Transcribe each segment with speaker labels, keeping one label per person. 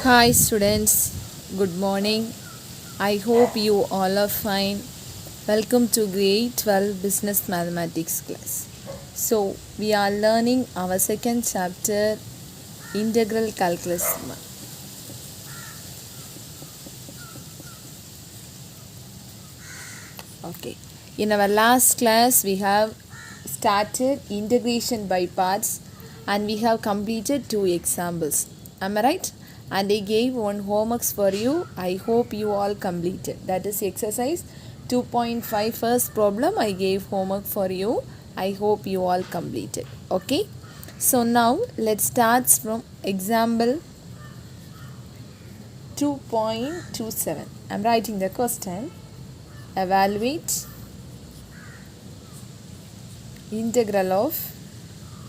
Speaker 1: Hi students, good morning. I hope you all are fine. Welcome to grade 12 business mathematics class. So, we are learning our second chapter, integral calculus. Okay. In our last class, we have started integration by parts and we have completed 2 examples. Am I right? And I gave one homeworks for you. I hope you all completed. That is exercise 2.5 first problem. I gave homework for you. I hope you all completed. Okay. So now let's start from example 2.27. I'm writing the question. Evaluate integral of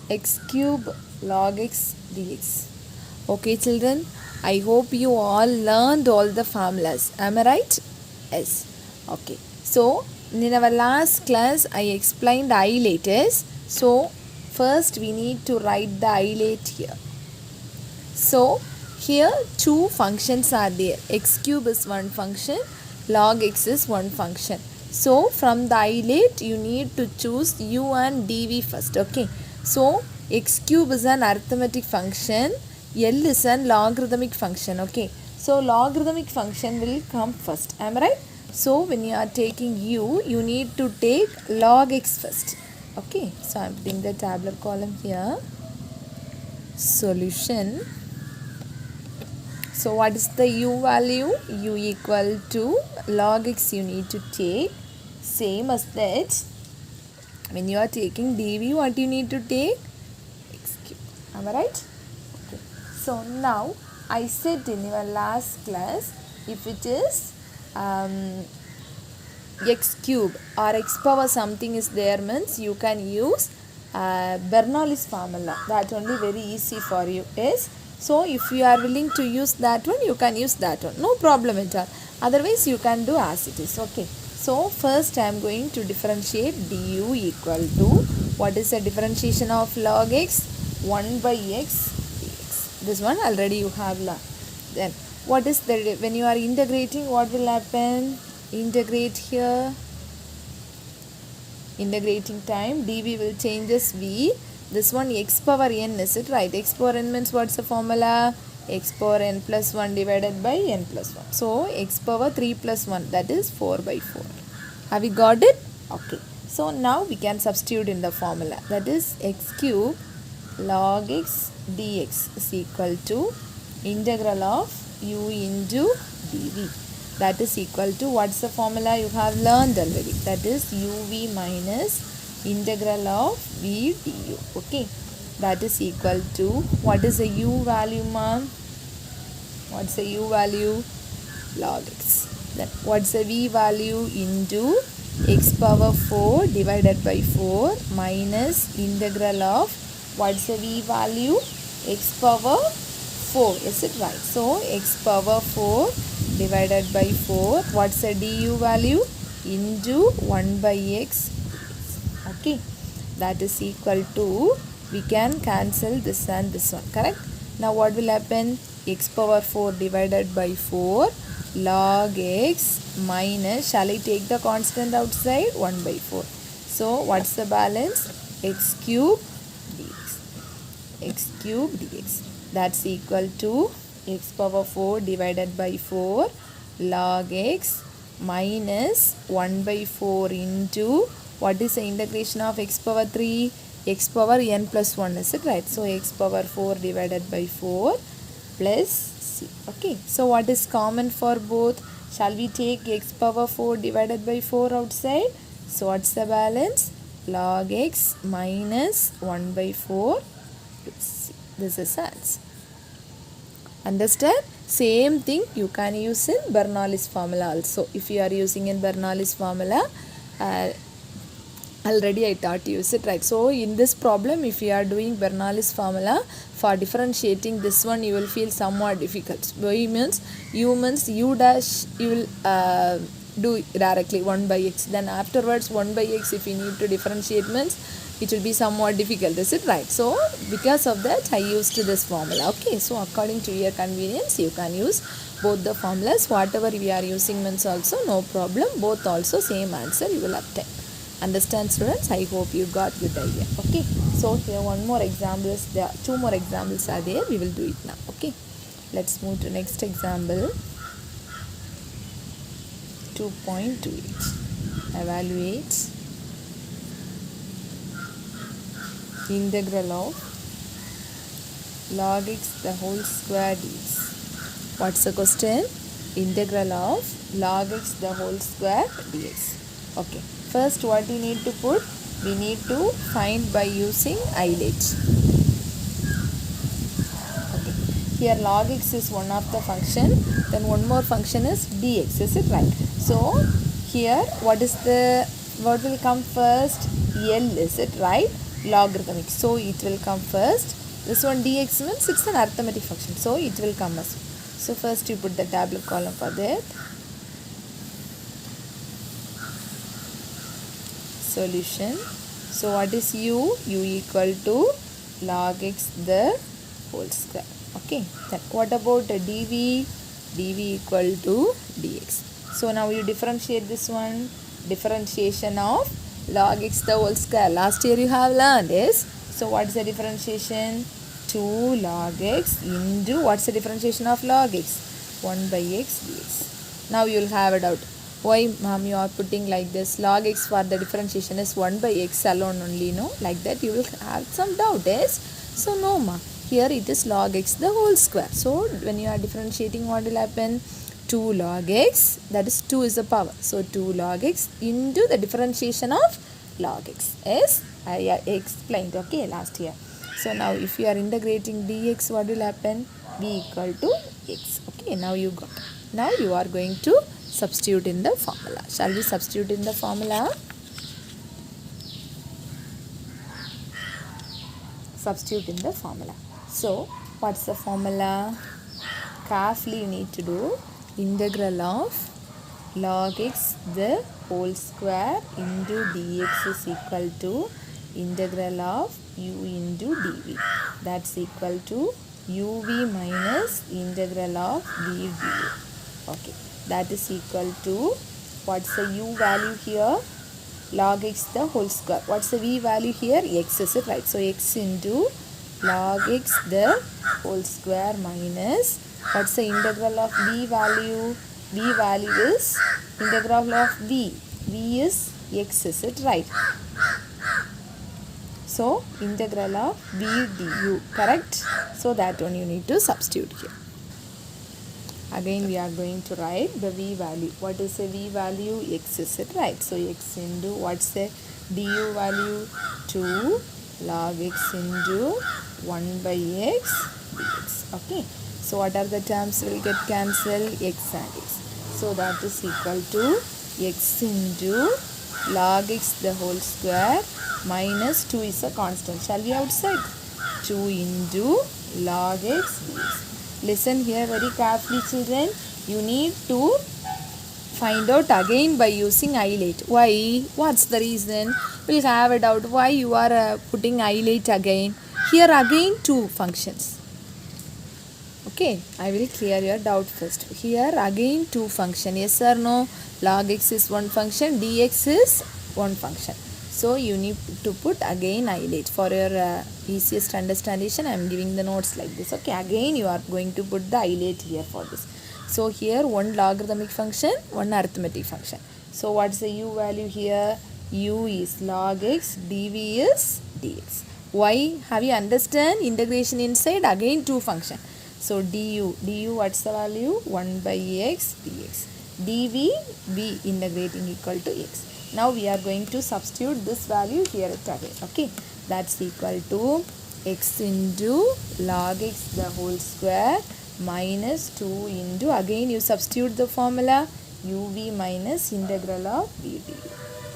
Speaker 1: x cube log x dx. Okay children, I hope you all learned all the formulas. Am I right? Yes. Okay. So in our last class I explained ilaters. So first we need to write the ilate here. So here two functions are there. X cube is one function, log x is one function. So from the ilate you need to choose u and dv first. Okay. So x cube is an arithmetic function, L is an logarithmic function. Okay. So logarithmic function will come first. Am I right? So when you are taking u, you need to take log x first. Okay. So I am putting the tabular column here. Solution. So what is the u value? U equal to log x you need to take. Same as that. When you are taking dv, what you need to take? X cube. Am I right? Okay. So now I said in your last class, if it is x cube or x power something is there means you can use Bernoulli's formula. That only very easy for you is. So if you are willing to use that one, you can use that one. No problem at all. Otherwise you can do as it is. Okay. So first I am going to differentiate du equal to, what is the differentiation of log x? 1 by x dx. This one already you have learned. Then what is the, when you are integrating, what will happen? Integrate here. Integrating time, dv will change as v. This one x power n, is it right? X power n means what's the formula? X power n plus 1 divided by n plus 1. So x power 3 plus 1, that is 4 by 4. Have you got it? Okay. So now we can substitute in the formula. That is x cube log x dx is equal to integral of u into dv. That is equal to, what's the formula you have learned already? That is uv minus integral of v du. Okay. That is equal to, what is the u value, ma'am? What's the u value? Log x. Then what's the v value? Into x power 4 divided by 4 minus integral of, what's the v value? X power 4. Is it right? So x power 4 divided by 4. What's the du value? Into 1 by x. Okay. That is equal to, we can cancel this and this one. Correct? Now what will happen? X power 4 divided by 4 log x minus, shall I take the constant outside? 1 by 4. So what's the balance? X cube dx. X cube dx. That's equal to x power 4 divided by 4 log x minus 1 by 4 into, what is the integration of x power 3? X power n plus 1, is it right? So x power 4 divided by 4 plus c. Okay. So what is common for both? Shall we take x power 4 divided by 4 outside? So what's the balance? Log x minus 1 by 4 plus c. This is answer. Understand? Same thing you can use in Bernoulli's formula also. If you are using in Bernoulli's formula, already I taught you, is it right? So in this problem, if you are doing Bernoulli's formula for differentiating this one, you will feel somewhat difficult. Y means u dash, you will do directly 1 by x. Then afterwards 1 by x, if you need to differentiate means it will be somewhat difficult, is it right? So because of that I used this formula. Okay, so according to your convenience you can use both the formulas. Whatever we are using means also no problem, both also same answer you will obtain. Understand students? I hope you got good idea. Okay, so here one more example is there, two more examples are there, we will do it now. Okay, let's move to next example. 2.28. Evaluate integral of log x the whole square dx. What's the question? Integral of log x the whole square dx. Okay, first what we need to put? We need to find by using ILATE. Okay, here log x is one of the function, then one more function is dx, is it right? So here what will come first? L, is it right? Logarithmic, so it will come first. This one dx means it's an arithmetic function, so it will come as. So first you put the tablet column for that. Solution. So what is u? U equal to log x the whole square. Okay, then what about dv? dv equal to dx. So now you differentiate this one. Differentiation of log x the whole square. Last year you have learned is. So what is the differentiation? 2 log x into, what's the differentiation of log x? 1 by x dx. Now you will have a doubt. Why ma'am you are putting like this? Log x for the differentiation is 1 by x alone only, no? Like that you will have some doubt, yes? So no ma. Here it is log x the whole square. So when you are differentiating, what will happen? 2 log x, that is 2 is the power. So 2 log x into the differentiation of log x. Yes, I explained, okay, last year. So now if you are integrating dx, what will happen? b equal to x. Okay, now you got. Now you are going to substitute in the formula. Shall we substitute in the formula? Substitute in the formula. So what's the formula? Carefully you need to do. Integral of log x the whole square into dx is equal to integral of u into dv. That's equal to uv minus integral of v du. Okay, that is equal to, what's the u value here? Log x the whole square. What's the v value here? X, is it right? So x into log x the whole square minus, what's the integral of v value? V value is integral of v. V is x, is it right? So integral of v du, correct? So that one you need to substitute here. Again we are going to write the v value. What is the v value? X, is it right? So x into, what's the du value? 2 log x into 1 by x dx. Okay, so what are the terms will get cancelled? X and x. So that is equal to x into log x the whole square minus 2 is a constant. Shall we outside? 2 into log x dx. Listen here very carefully children. You need to find out again by using ILATE. Why? What's the reason? We'll have a doubt why you are putting ILATE again. Here again two functions. Okay, I will clear your doubt first. Here again two function. Yes or no? Log x is one function, dx is one function. So you need to put again ILATE. For your easiest understanding, I am giving the notes like this. Okay, again you are going to put the ILATE here for this. So here one logarithmic function, one arithmetic function. So what's the u value here? U is log x, dv is dx. Why? Have you understand? Integration inside again two function. So du what's the value? 1 by x dx. dv, v integrating equal to x. Now we are going to substitute this value here again. Okay, that's equal to x into log x the whole square minus 2 into, again you substitute the formula, uv minus integral of v du.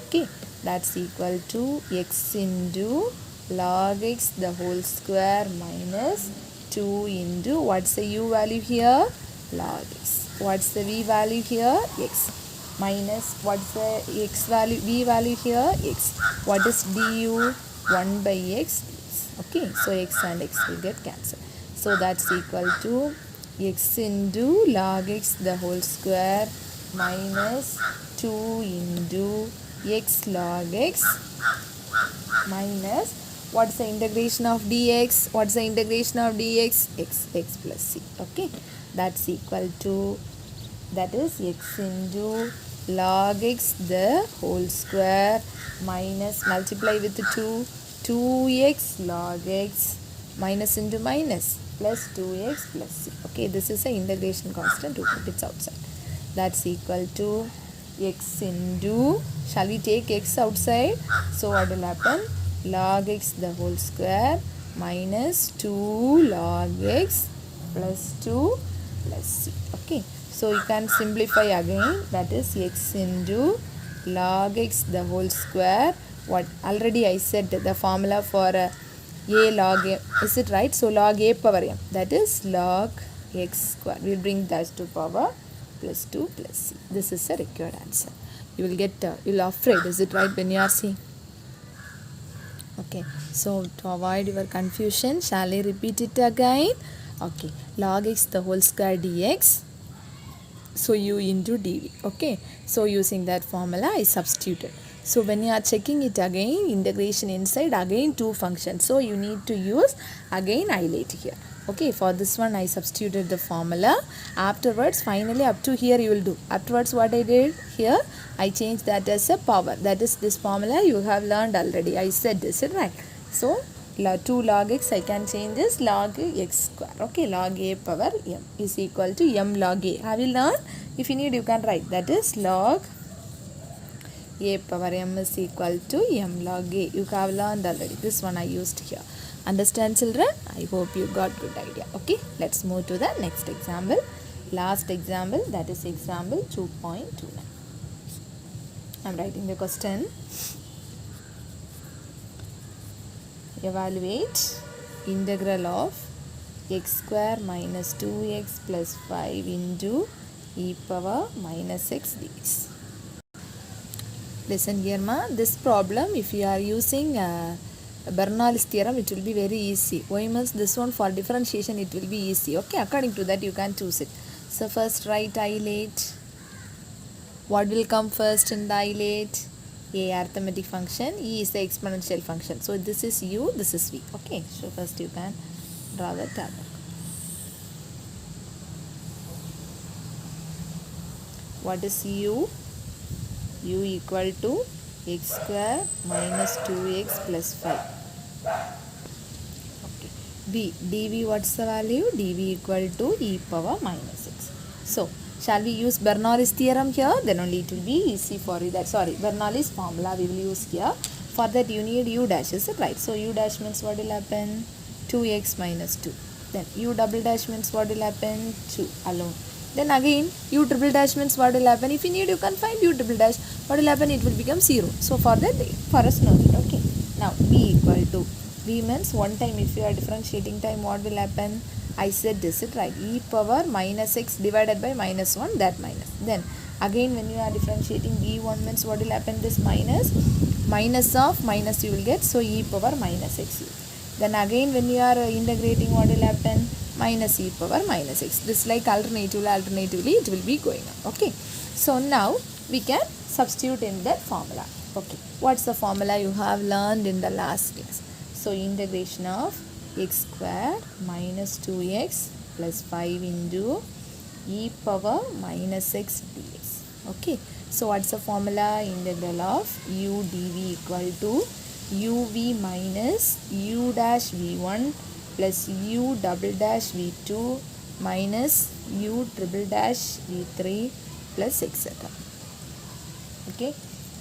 Speaker 1: Okay, that's equal to x into log x the whole square minus 2 into, what's the u value here? Log x. What's the v value here? X. Minus, what's the x value? V value here? X. What is du? 1 by x dx. Okay, so x and x will get cancelled. So that's equal to x into log x the whole square minus 2 into x log x minus what's the integration of dx? What's the integration of dx? X plus c. Okay, that's equal to, that is x into log x the whole square minus, multiply with 2x log x minus into minus plus 2x plus c. Okay, this is a integration constant, we'll put it outside. That's equal to x into, shall we take x outside? So what will happen? Log x the whole square minus 2 log x plus 2 plus c. Okay, so you can simplify again, that is x into log x the whole square. What already I said, the formula for a log m, is it right? So log a power m, that is log x square. We will bring that to power plus 2 plus c. This is the required answer. You will get, you will afraid, is it right when you are seeing? Okay, so to avoid your confusion, shall I repeat it again? Okay, log x the whole square dx, so u into dv. Okay, so using that formula I substituted. So when you are checking it again, integration inside, again two functions, so you need to use again highlight here. Okay, for this one I substituted the formula. Afterwards, finally up to here you will do. Afterwards what I did here, I changed that as a power. That is, this formula you have learned already. I said this, right? So 2 log x I can change this log x square. Okay, log a power m is equal to m log a. Have you learned? If you need, you can write. That is log a power m is equal to m log a. You have learned already. This one I used here. Understand, children? I hope you got good idea. Okay, let's move to the next example. Last example, that is example 2.29. I am writing the question. Evaluate integral of x square minus 2x plus 5 into e power minus x dx. Listen here, ma. This problem, if you are using Bernoulli's theorem, it will be very easy. Why means this one for differentiation it will be easy. Okay, according to that you can choose it. So first write highlight. What will come first in the highlight? A arithmetic function, E is the exponential function. So this is u, this is v. Okay, so first you can draw the table. What is u? U equal to x square minus 2x plus 5. Okay. V, dv, what's the value? dv equal to e power minus x. So shall we use Bernoulli's theorem here? Then only it will be easy for you. That, sorry, Bernoulli's formula we will use here. For that you need u dash, is it right? So u dash means what will happen? 2x minus 2. Then u double dash means what will happen? 2 alone. Then again u triple dash means what will happen? If you need, you can find u triple dash. What will happen? It will become 0. So for that, for us no need. Okay. Now v equal to, v means one time if you are differentiating time, what will happen? I said this, it right? E power minus x divided by minus 1, that minus. Then again when you are differentiating, v1 means what will happen? This minus, minus of minus you will get, so e power minus x. Then again when you are integrating, what will happen? Minus e power minus x. This like alternatively it will be going on. Okay, so now we can substitute in that formula. Okay, what's the formula you have learned in the last class? So integration of x square minus 2x plus 5 into e power minus x dx. Okay, so what's the formula? Integral of u dv equal to uv minus u dash v1 plus u double dash v2 minus u triple dash v3 plus etc. Okay,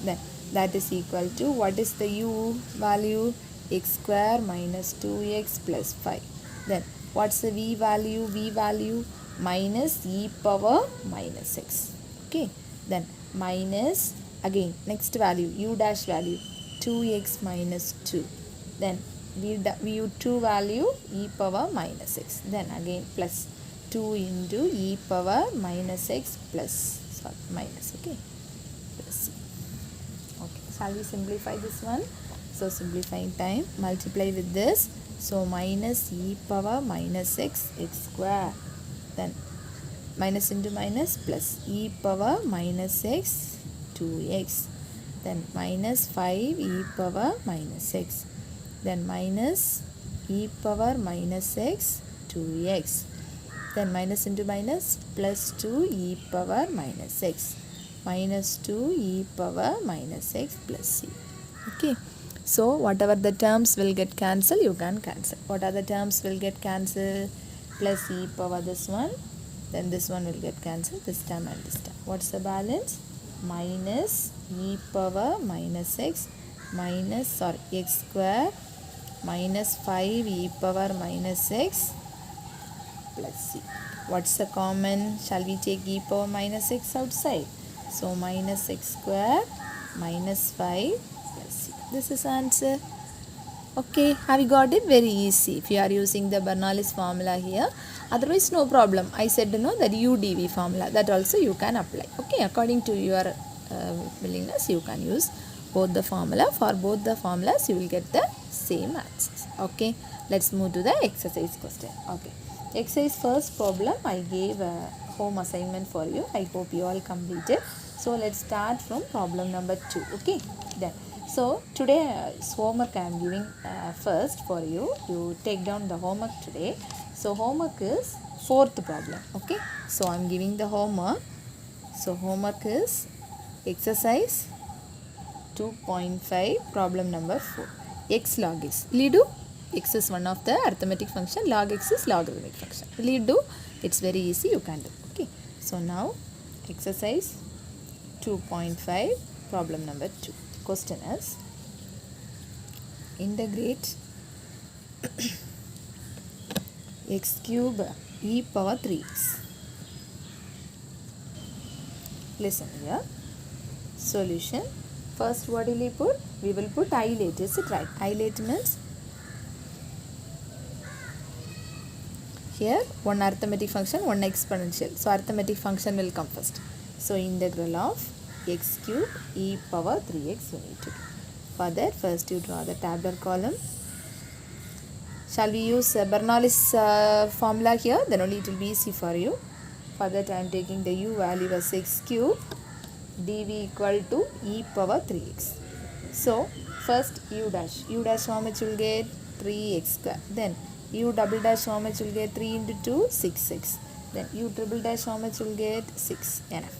Speaker 1: then that is equal to, what is the u value? X square minus 2x plus 5. Then what's the v value? V value minus e power minus x. Okay, then minus, again next value, u dash value 2x minus 2. Then v2 value e power minus x. Then again plus 2 into e power minus x plus, minus. Okay, plus. Okay, shall we simplify this one? So simplifying time, multiply with this. So minus e power minus x square. Then minus into minus plus e power minus x 2x. Then minus 5 e power minus x. Then minus e power minus x 2x. Then minus into minus plus 2 e power minus x. Minus 2 e power minus x plus c. Okay. So whatever the terms will get cancelled, you can cancel. What are the terms will get cancelled? Plus e power this one. Then this one will get cancelled, this term and this term. What's the balance? Minus e power minus x minus x square minus 5 e power minus x plus c. What's the common? Shall we take e power minus x outside? So minus x square minus 5 plus c. This is answer. Okay, have you got it? Very easy if you are using the Bernoulli's formula here. Otherwise, no problem. I said that UDV formula, that also you can apply. Okay, according to your willingness, you can use both the formula. For both the formulas, you will get the same answers. Okay, let's move to the exercise question. Okay, exercise first problem, I gave a home assignment for you. I hope you all completed. So let's start from problem number 2. Okay, done. So today homework I am giving first for you. You take down the homework today. So homework is fourth problem. Okay. So I am giving the homework. So homework is exercise 2.5 problem number 4. X log x. Will you do? X is one of the arithmetic function. Log x is logarithmic function. Will you do? It's very easy. You can do. Okay. So now exercise 2.5 problem number 2. Question is integrate x cube e power 3x. Listen here. Solution. First what will we put? We will put I late. Is it right? I late means here one arithmetic function, one exponential. So arithmetic function will come first. So integral of x cube e power 3x you need to do. For that, first you draw the tabular column. Shall we use Bernoulli's formula here? Then only it will be easy for you. For that I am taking the u value as x cube dv equal to e power 3x. So first u dash how much you will get? 3x square. Then u double dash how much you will get? 3 into 2 6x. Then u triple dash how much you will get? 6 enough.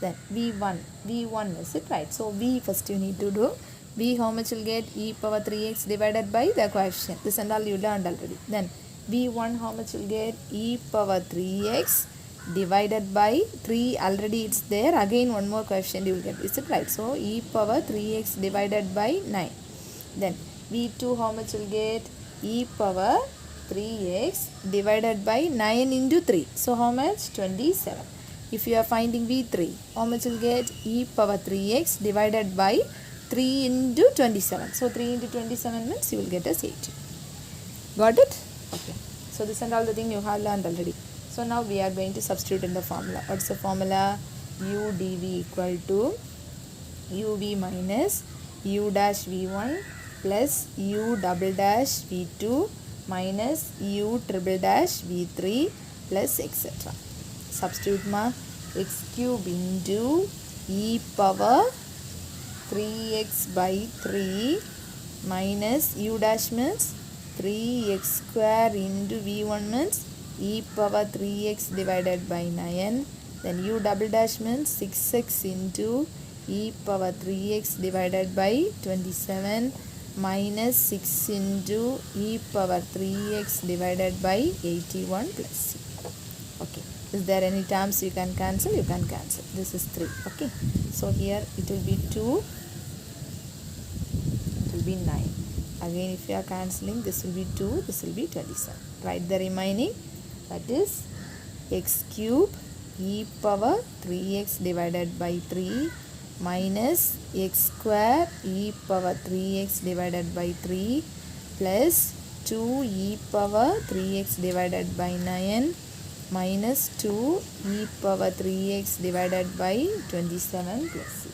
Speaker 1: Then v1 is it right? So v first you need to do. V how much will get? E power 3x divided by the coefficient. This and all you learned already. Then v1 how much will get? E power 3x divided by 3 already it's there. Again one more coefficient you will get. Is it right? So e power 3x divided by 9. Then v2 how much will get? E power 3x divided by 9 into 3. So how much? 27. If you are finding v3, how much will get? E power 3x divided by 3 into 27. So 3 into 27 means you will get as 18. Got it? Okay. So this and all the thing you have learned already. So now we are going to substitute in the formula. What's the formula? U dv equal to uv minus u dash v1 plus u double dash v2 minus u triple dash v3 plus etc. Substitute ma x cube into e power 3x by 3 minus u dash means 3x square into v1 means e power 3x divided by 9. Then u double dash means 6x into e power 3x divided by 27 minus 6 into e power 3x divided by 81 plus c. Okay. Is there any terms you can cancel? You can cancel. This is 3. Okay. So here it will be 2. It will be 9. Again if you are cancelling, this will be 2. This will be 27. Write the remaining. That is x cube e power 3x divided by 3 minus x square e power 3x divided by 3 plus 2 e power 3x divided by 9 minus 2 e power 3x divided by 27 plus c.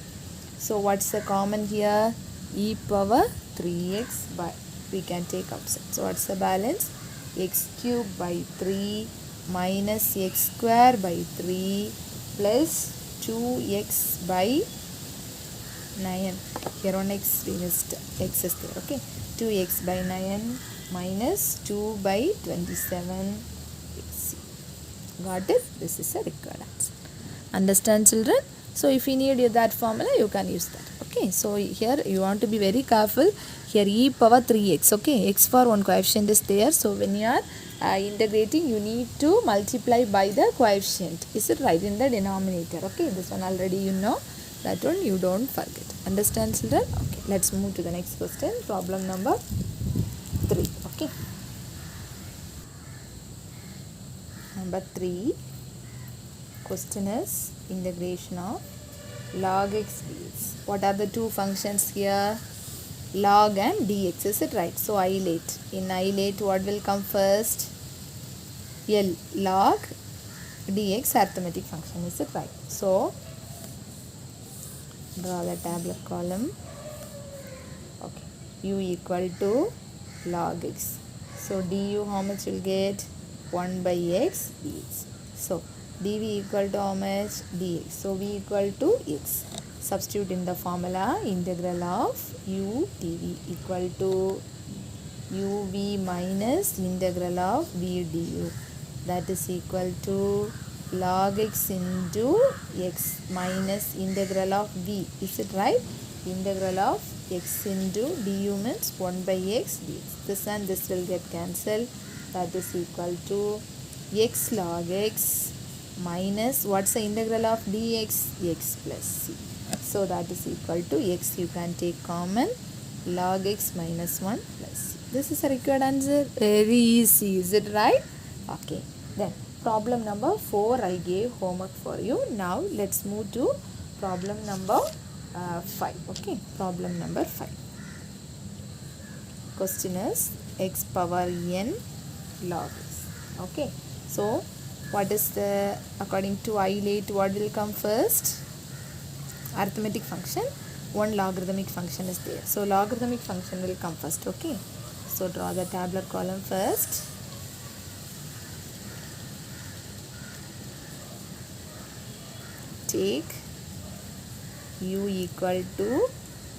Speaker 1: So what's the common here? E power 3x by, we can take outside. So what's the balance? X cube by 3 minus x square by 3 plus 2x by 9. Here on x we missed, x is there. Okay, 2x by 9 minus 2 by 27. Got it? This is a required answer. Understand, children? So if you need that formula, you can use that. Okay, so here you want to be very careful. Here e power 3x. Okay, x for one coefficient is there. So when you are integrating, you need to multiply by the coefficient. Is it right in the denominator? Okay, this one already you know. That one you don't forget. Understand, children? Okay, let's move to the next question. Problem number 3. Okay. Number 3. Question is integration of log x dx. What are the two functions here? Log and dx. Is it right? So isolate. In isolate, what will come first? L. Log dx arithmetic function. Is it right? So draw the tabular column. Okay. U equal to log x. So du how much will get? 1 by x dx. So dv equal to how much? dx. So v equal to x. Substitute in the formula. Integral of u dv equal to uv minus integral of v du. That is equal to log x into x minus integral of v. Is it right? Integral of x into du means 1 by x dx. This and this will get cancelled. That is equal to x log x minus, what's the integral of dx? X plus c. So that is equal to x, you can take common, log x minus 1 plus c. This is a required answer. Very easy. Is it right? Okay. Then problem number 4 I gave homework for you. Now let's move to problem number 5. Okay. Problem number 5. Question is x power n log x. Okay. So what is the, according to isolate, what will come first? Arithmetic function. One logarithmic function is there. So logarithmic function will come first. Okay. So draw the tabular column first. Take u equal to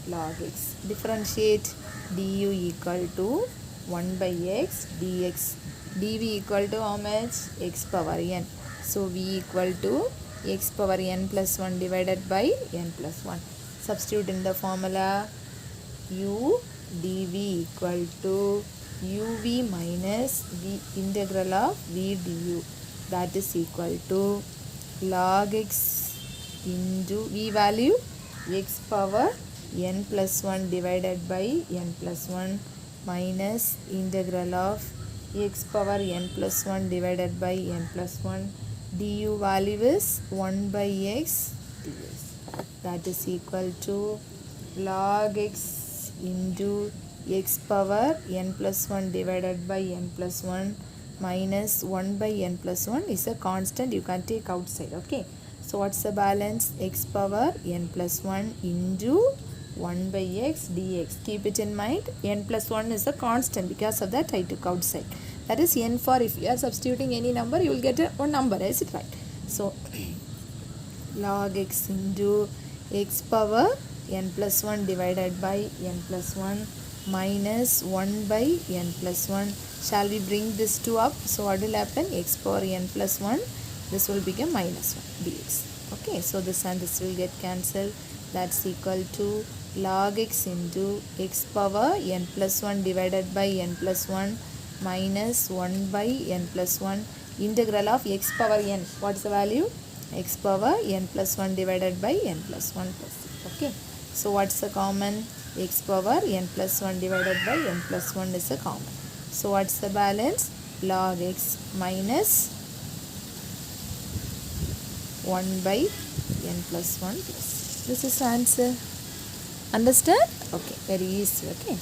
Speaker 1: log x. Differentiate du equal to 1 by x dx. dv equal to how much? X power n. So v equal to x power n plus 1 divided by n plus 1. Substitute in the formula. U dv equal to uv minus v integral of v du. That is equal to log x into v value x power n plus 1 divided by n plus 1 minus integral of x power n plus 1 divided by n plus 1 du value is 1 by x dx. That is equal to log x into x power n plus 1 divided by n plus 1 minus 1 by n plus 1 is a constant, you can take outside. Okay. So what's the balance? X power n plus 1 into 1 by x dx. Keep it in mind, n plus 1 is a constant, because of that I took outside. That is n for, if you are substituting any number, you will get one number. Is it right? So log x into x power n plus 1 divided by n plus 1 minus 1 by n plus 1. Shall we bring this 2 up? So what will happen? X power n plus 1, this will become minus 1 dx. Okay, so this and this will get cancelled. That's equal to log x into x power n plus 1 divided by n plus 1 minus 1 by n plus 1 integral of x power n. What's the value? X power n plus 1 divided by n plus 1 plus c. Okay, so what's the common? X power n plus 1 divided by n plus 1 is a common. So what's the balance? Log x minus 1 by n plus 1 plus. This is answer. Understand? Okay, very easy. Okay.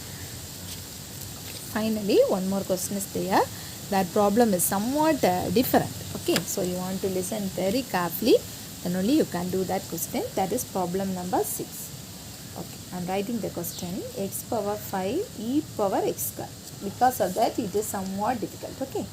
Speaker 1: Finally, one more question is there. That problem is somewhat different. Okay, so you want to listen very carefully, then only you can do that question. That is problem number 6. Okay, I'm writing the question x power 5 e power x square. Because of that it is somewhat difficult. Okay.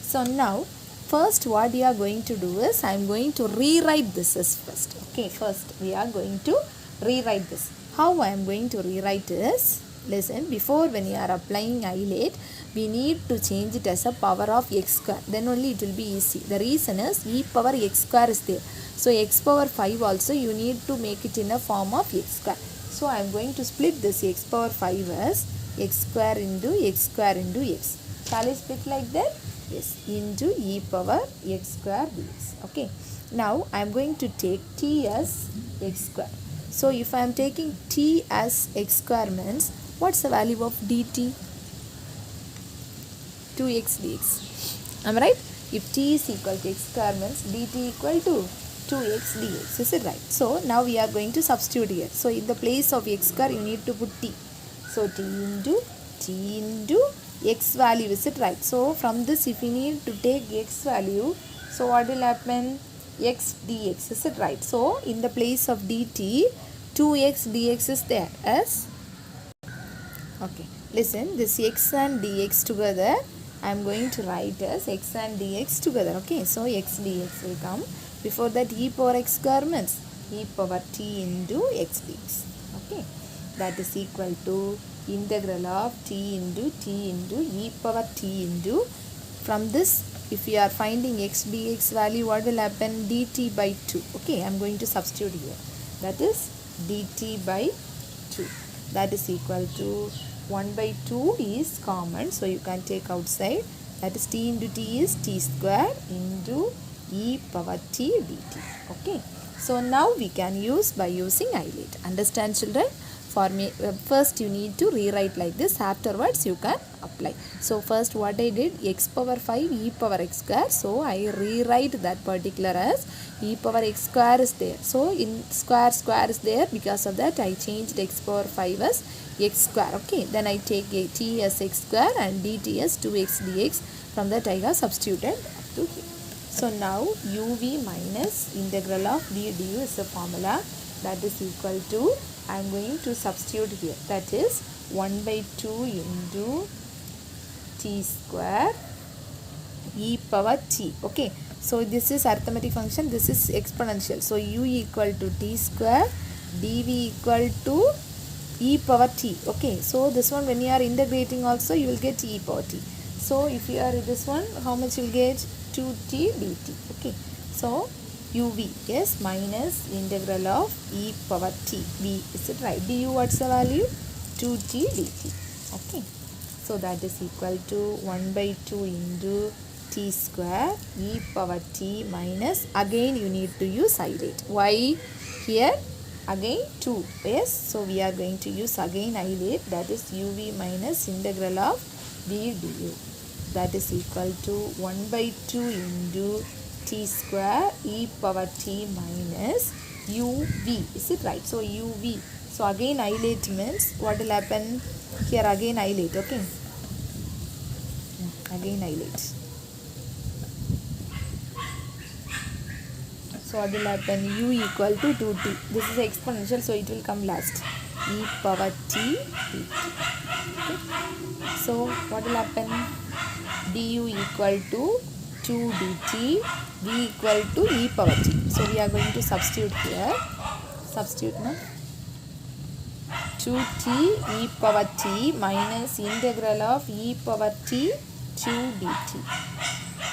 Speaker 1: So now first what we are going to do is I am going to rewrite this as first. Okay. First we are going to rewrite this. How I am going to rewrite is, listen, before when you are applying ILATE, we need to change it as a power of x square. Then only it will be easy. The reason is e power x square is there. So x power 5 also you need to make it in a form of x square. So I am going to split this x power 5 as x square into x square into x. Shall I split like that? Yes. Into e power x square dx. Okay. Now I am going to take t as x square. So if I am taking t as x square means what's the value of dt? 2x dx. Am I right? If t is equal to x square means dt equal to 2x dx. Is it right? So now we are going to substitute here. So in the place of x square you need to put t. So t into x value. Is it right? So from this if you need to take x value, so what will happen? X dx. Is it right? So in the place of dt, 2x dx is there as, okay, listen, this x and dx together I am going to write as x and dx together. Okay, so x dx will come. Before that e power x square means e power t into x dx. Okay, that is equal to integral of t into e power t into, from this if you are finding x dx value, what will happen? dt by 2. Okay, I am going to substitute here. That is dt by 2. That is equal to 1 by 2 is common. So you can take outside. That is t into t is t square into e power t dt. Okay. So now we can use by using ILATE. Understand, children? For me, first you need to rewrite like this. Afterwards you can apply. So first what I did, x power 5 e power x square. So I rewrite that particular as e power x square is there. So in square is there. Because of that I changed x power 5 as x square. Okay. Then I take a t as x square and dt as 2x dx. From that I have substituted up to here. So now uv minus integral of d du is a formula. That is equal to, I am going to substitute here. That is 1 by 2 into t square e power t. Okay. So this is arithmetic function. This is exponential. So u equal to t square, dv equal to e power t. Okay. So this one when you are integrating also you will get e power t. So if you are this one, how much you will get? 2t dt. Okay. So uv, yes, minus integral of e power t. v, is it right? du, what's the value? 2t dt. Okay. So that is equal to 1 by 2 into t square e power t minus, again you need to use ILATE. Why here? Again 2. Yes. So we are going to use again ILATE. That is uv minus integral of v du. That is equal to 1 by 2 into t square e power t minus uv. Is it right? So uv. So again ILATE means what will happen? Here again ILATE. Okay. Again ILATE. So what will happen? U equal to 2t. This is exponential, so it will come last. E power t dt. Okay. So what will happen? du equal to 2 dt, v equal to e power t. So we are going to substitute here. Substitute now. 2t e power t minus integral of e power t 2 dt.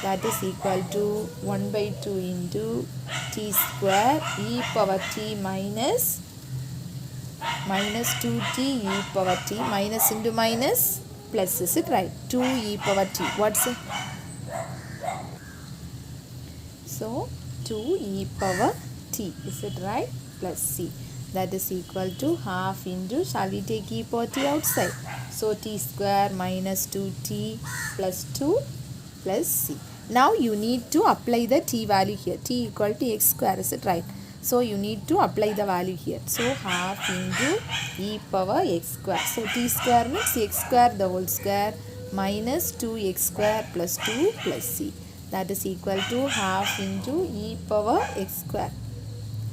Speaker 1: That is equal to 1 by 2 into t square e power t minus 2t e power t, minus into minus plus. Is it right? 2 e power t. What's it? So 2 e power t. Is it right? Plus c. That is equal to half into, shall we take e power t outside? So t square minus 2t plus 2 plus c. Now you need to apply the t value here. T equal to x square. Is it right? So you need to apply the value here. So half into e power x square. So t square means x square the whole square minus 2x square plus 2 plus c. That is equal to half into e power x square.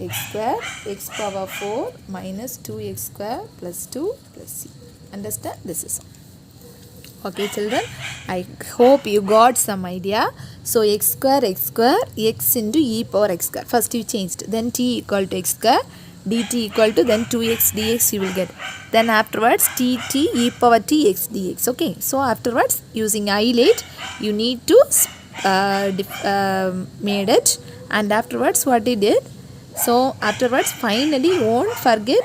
Speaker 1: x square x power 4 minus 2x square plus 2 plus c. Understand? This is all. Okay children, I hope you got some idea. So x square x into e power x square. First you changed, then t equal to x square, dt equal to then 2x dx you will get. Then afterwards t e power t x dx. Okay, so afterwards using ILATE you need to made it, and afterwards what he did. So afterwards finally won't forget,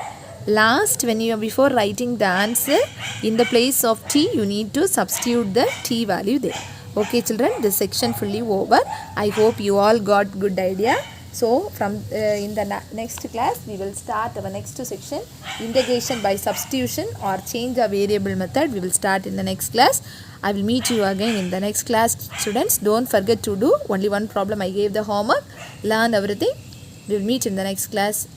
Speaker 1: last when you are before writing the answer, in the place of t you need to substitute the t value there. Okay children, this section fully over. I hope you all got good idea. So from in the next class we will start our next section, integration by substitution or change a variable method. We will start in the next class. I will meet you again in the next class students. Don't forget to do only one problem. I gave the homework, learn everything. We will meet in the next class.